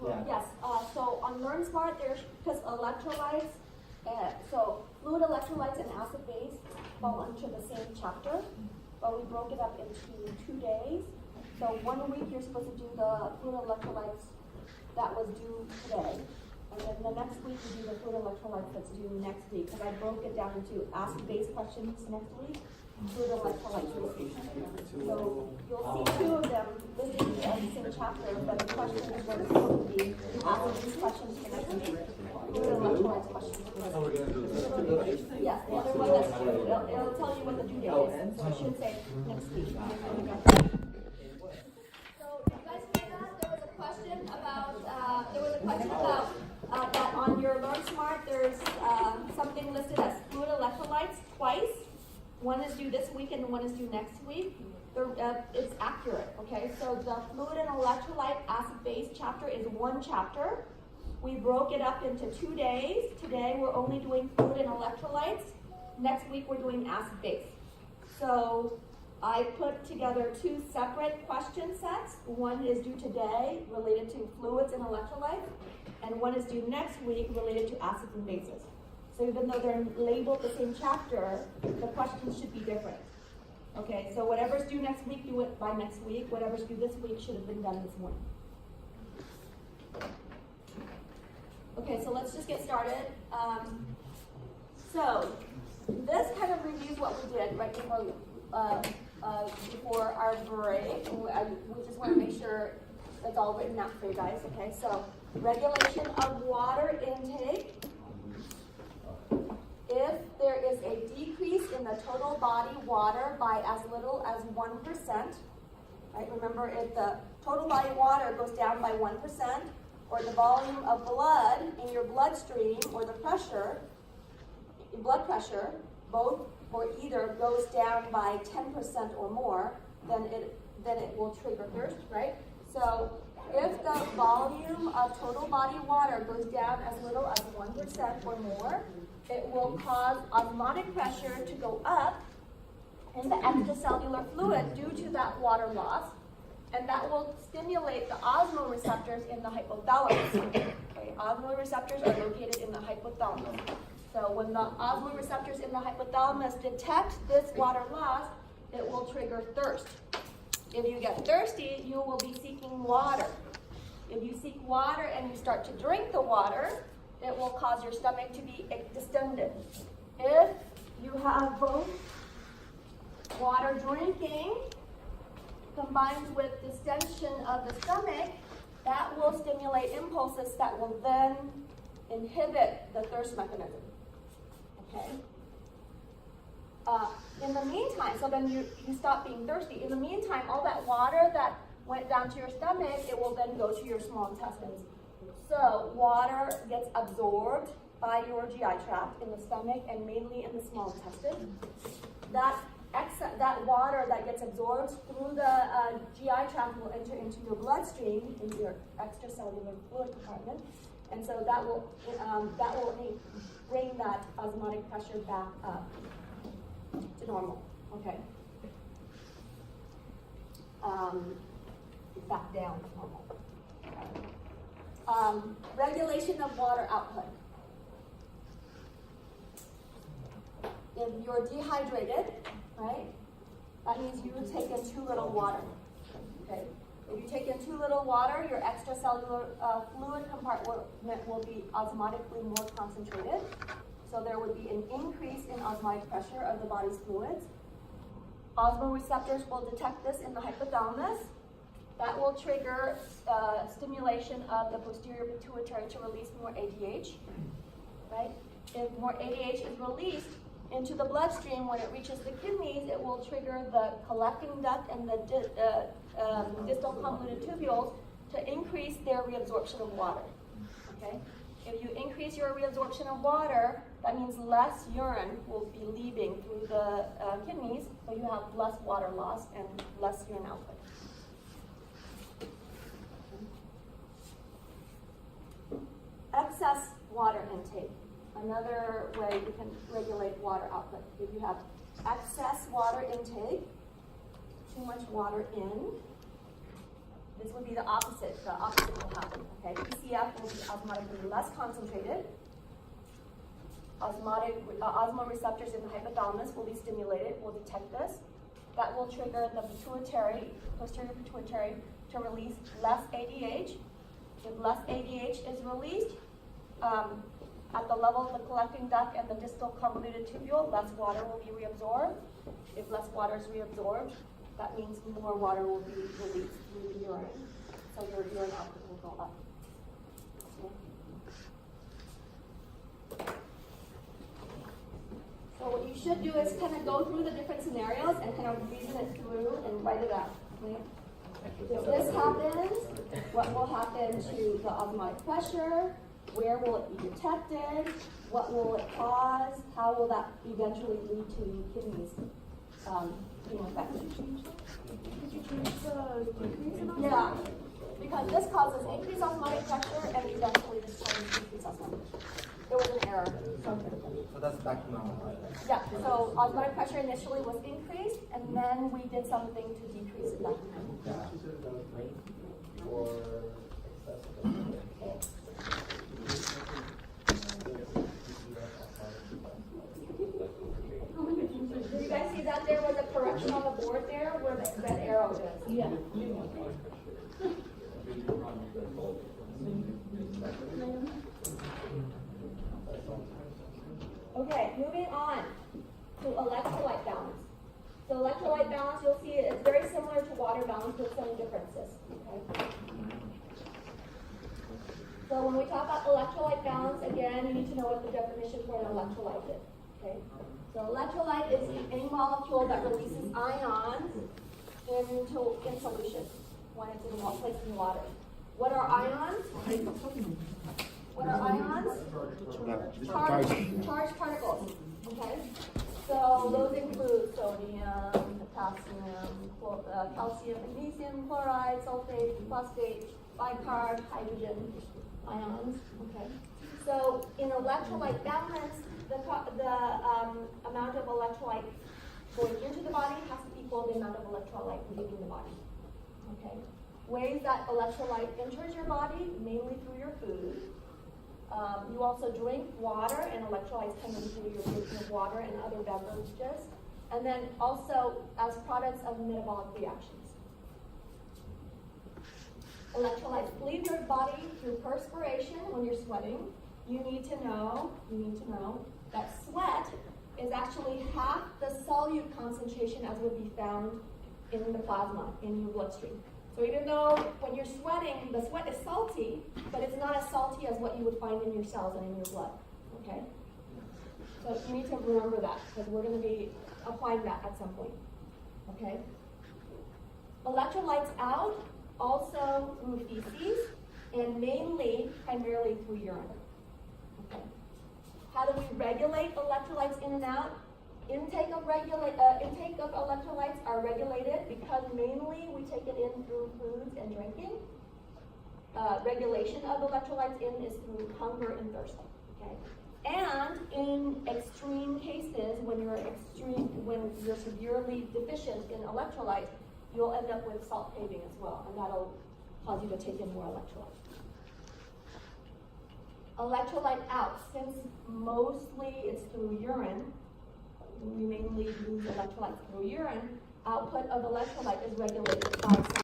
Yeah. Yes, so on LearnSmart, there's, because electrolytes, so fluid electrolytes and acid base fall into the same chapter, but we broke it up into 2 days. So 1 week you're supposed to do the fluid electrolytes that was due today, and then the next week you do the fluid electrolytes that's due next week, because I broke it down into acid base questions next week, fluid electrolytes this week. So you'll see 2 of them listed in the same chapter, but the questions are supposed to be acid base questions for next week, fluid electrolytes questions for next week. Yes, the other one that's due, it'll tell you what the due date is, so it should say next week. So did you guys hear that? There was a question about that on your LearnSmart, there's something listed as fluid electrolytes twice. One is due this week and one is due next week. It's accurate, okay? So the fluid and electrolyte acid base chapter is 1 chapter. We broke it up into 2 days. Today we're only doing fluid and electrolytes. Next week we're doing acid base. So I put together 2 separate question sets. One is due today related to fluids and electrolytes, and one is due next week related to acids and bases. So even though they're labeled the same chapter, the questions should be different. Okay, so whatever's due next week, do it by next week. Whatever's due this week should have been done this morning. Okay, so let's just get started. So this kind of reviews what we did right before our break. We just want to make sure it's all written out for you guys. Okay, so regulation of water intake. If there is a decrease in the total body water by as little as 1%, right? Remember, if the total body water goes down by 1%, or the volume of blood in your bloodstream, or the pressure, your blood pressure, both or either goes down by 10% or more, then it will trigger thirst, right? So if the volume of total body water goes down as little as 1% or more, it will cause osmotic pressure to go up in the extracellular fluid due to that water loss, and that will stimulate the osmoreceptors in the hypothalamus. Okay, osmoreceptors are located in the hypothalamus. So when the osmoreceptors in the hypothalamus detect this water loss, it will trigger thirst. If you get thirsty, you will be seeking water. If you seek water and you start to drink the water, it will cause your stomach to be distended. If you have both water drinking combined with distension of the stomach, that will stimulate impulses that will then inhibit the thirst mechanism. Okay? In the meantime, so then you stop being thirsty. In the meantime, all that water that went down to your stomach, it will then go to your small intestines. So water gets absorbed by your GI tract in the stomach and mainly in the small intestine. That water that gets absorbed through the GI tract will enter into your bloodstream, into your extracellular fluid compartment, and so that will bring that osmotic pressure back up to normal. Okay. Back down to normal. Regulation of water output. If you're dehydrated, right, that means you take in too little water. Okay. If you take in too little water, your extracellular fluid compartment will be osmotically more concentrated. So there would be an increase in osmotic pressure of the body's fluids. Osmoreceptors will detect this in the hypothalamus. That will trigger stimulation of the posterior pituitary to release more ADH, right? If more ADH is released into the bloodstream, when it reaches the kidneys, it will trigger the collecting duct and the distal convoluted tubules to increase their reabsorption of water, okay? If you increase your reabsorption of water, that means less urine will be leaving through the kidneys, so you have less water loss and less urine output. Excess water intake. Another way you can regulate water output. If you have excess water intake, too much water in, this would be the opposite will happen, okay? ECF will be osmotically less concentrated. Osmoreceptors in the hypothalamus will be stimulated, will detect this. That will trigger the pituitary, posterior pituitary, to release less ADH. If less ADH is released, at the level of the collecting duct and the distal convoluted tubule, less water will be reabsorbed. If less water is reabsorbed, that means more water will be released through the urine. So your urine output will go up. So what you should do is kind of go through the different scenarios and kind of reason it through and write it out. Okay? If this happens, what will happen to the osmotic pressure? Where will it be detected? What will it cause? How will that eventually lead to kidneys being affected? Yeah, because this causes increased osmotic pressure and eventually this causes decreased osmotic pressure. There was an error. So that's back to normal, right? Yeah, so osmotic pressure initially was increased and then we did something to decrease it back to normal. Do you guys see that there was a correction on the board there where the red arrow is? Yeah. Okay, moving on to electrolyte balance. So electrolyte balance, you'll see it's very similar to water balance with some differences. Okay? So when we talk about electrolyte balance, again, you need to know what the definition for an electrolyte is. Okay? So electrolyte is any molecule that releases ions in solution when it's placed in water. What are ions? What are ions? Charged particles. Okay? So those include sodium, potassium, calcium, magnesium, chloride, sulfate, phosphate, bicarb, hydrogen ions. Okay? So in electrolyte balance, the amount of electrolyte going into the body has to equal the amount of electrolyte leaving the body. Okay? Ways that electrolyte enters your body, mainly through your food. You also drink water, and electrolytes come in through your drinking of water and other beverages. And then also as products of metabolic reactions. Electrolytes leave your body through perspiration when you're sweating. You need to know that sweat is actually half the solute concentration as would be found in the plasma in your bloodstream. So even though when you're sweating, the sweat is salty, but it's not as salty as what you would find in your cells and in your blood. Okay? So you need to remember that because we're going to be applying that at some point. Okay? Electrolytes out also through feces and primarily through urine. Okay? How do we regulate electrolytes in and out? Intake of electrolytes are regulated because mainly we take it in through foods and drinking. Regulation of electrolytes in is through hunger and thirst. Okay? And in extreme cases, when you're severely deficient in electrolytes, you'll end up with salt craving as well, and that'll cause you to take in more electrolytes. Electrolyte out, since mostly it's through urine, we mainly lose electrolytes through urine, output of electrolyte is regulated by